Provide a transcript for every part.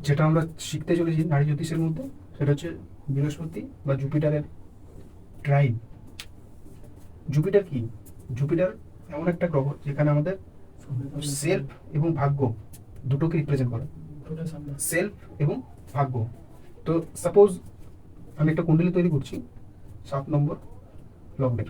যেটা আমরা শিখতে চলেছি নারী জ্যোতিষের মধ্যে, সেটা হচ্ছে বৃহস্পতি বা জুপিটারের ট্রাইন। জুপিটার কি? জুপিটার এমন একটা গ্রহ যেখানে আমাদের সেলফ এবং ভাগ্য দুটোকে রিপ্রেজেন্ট করে। সেলফ এবং ভাগ্য। তো সাপোজ আমি একটা কুণ্ডলী তৈরি করছি 7 নম্বর লগ্নের।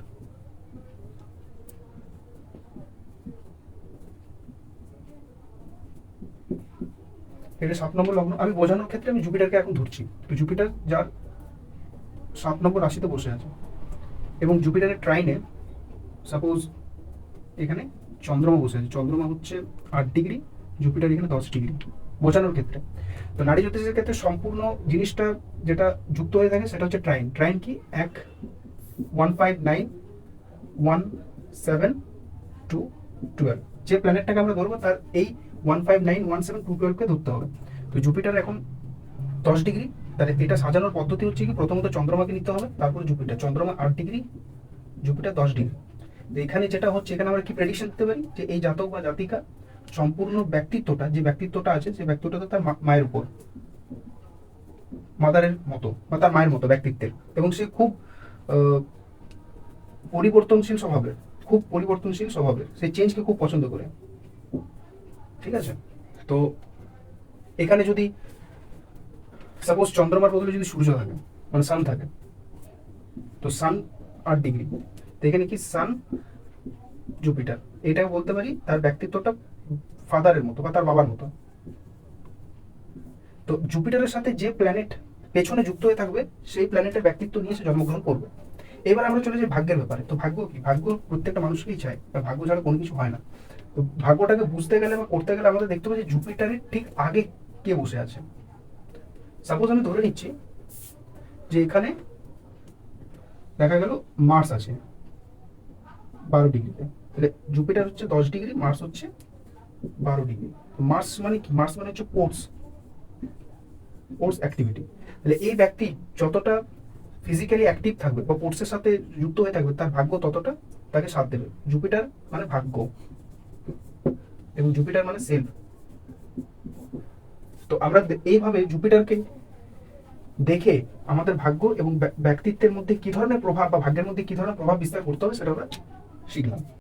এটা 7 নম্বর লগ্ন। আমি বোঝানোর ক্ষেত্রে আমি জুপিটারকে এখন ধরছি। তো জুপিটার যার 7 নম্বর রাশিতে বসে আছে এবং জুপিটারের ট্রাইনে সাপোজ এখানে চন্দ্রমা বসে আছে। চন্দ্রমা হচ্ছে 8 ডিগ্রি, জুপিটার এখানে 10 ডিগ্রি, বোঝানোর ক্ষেত্রে। তো নারী জ্যোতিষের ক্ষেত্রে সম্পূর্ণ জিনিসটা যেটা যুক্ত হয়ে থাকে সেটা হচ্ছে ট্রাইন। ট্রাইন কি? 159 1 7 2 12, যে প্ল্যানেটটাকে আমরা ধরবো তার এই 159 1 7 2 12কে ধরতে হবে। তো জুপিটার এখন 10 ডিগ্রি। তাহলে এটা সাজানোর পদ্ধতি হচ্ছে কি, প্রথমত চন্দ্রমাকে নিতে হবে, তারপরে জুপিটার। চন্দ্রমা 8 degree, Jupiter 10 degree. তো এখানে যেটা হচ্ছে, এখানে আমরা কি প্রেডিকশন দিতে পারি যে এই জাতক বা জাতিকা সম্পূর্ণ ব্যক্তিত্বটা, যে ব্যক্তিত্বটা আছে সেই ব্যক্তিত্বটা তার মায়ের উপর, মাদারের মতো বা তার মায়ের মতো ব্যক্তিত্বের। এবং সে খুব পরিবর্তনশীল স্বভাবের, খুব পরিবর্তনশীল স্বভাবের, সে চেঞ্জকে খুব পছন্দ করে। ঠিক আছে? তো এখানে যদি সাপোজ চন্দ্রমার বদলে যদি সূর্য থাকে, মানে সান থাকে, তো সান 8 ডিগ্রি, তো এখানে কি সান জুপিটার, এটাও বলতে পারি তার ব্যক্তিত্বটা ফাদারের মতো বা তার বাবার মতো। তো জুপিটারের সাথে যে প্ল্যানেট পেছনে যুক্ত হয়ে থাকবে সেই প্ল্যানেটের ব্যক্তিত্ব নিয়ে সে জন্মগ্রহণ করবে। এবার আমরা চলে যাই ভাগ্যের ব্যাপারে। তো ভাগ্য কি? ভাগ্য প্রত্যেকটা মানুষকেই চায়, ভাগ্য ছাড়া কোনো কিছু হয় না। তো ভাগ্যটাকে বুঝতে গেলে বা করতে গেলে আমাদের দেখতে হবে যে জুপিটারের ঠিক আগে কে বসে আছে। সাপোজ আমি ধরে নিচ্ছি যে এখানে দেখা গেল মার্স আছে 12 ডিগ্রিতে। তাহলে জুপিটার হচ্ছে 10 ডিগ্রি, মার্স হচ্ছে 12 ডিগ্রি। মার্স মানে কি? মার্স মানে হচ্ছে স্পোর্টস অ্যাক্টিভিটি। তাহলে এই ব্যক্তি যতটা ফিজিক্যালি অ্যাক্টিভ থাকবে বা স্পোর্টসের সাথে যুক্ত হয়ে থাকবে, তার ভাগ্য ততটা তাকে সাথ দেবে। জুপিটার মানে ভাগ্য এবং জুপিটার মানে সেলফ। তো আমরা এইভাবে জুপিটারকে দেখে আমাদের ভাগ্য এবং ব্যক্তিত্বের মধ্যে কি ধরনের প্রভাব বা ভাগ্যের মধ্যে কি ধরনের প্রভাব বিস্তার করতে হবে সেটা আমরা শিখলাম।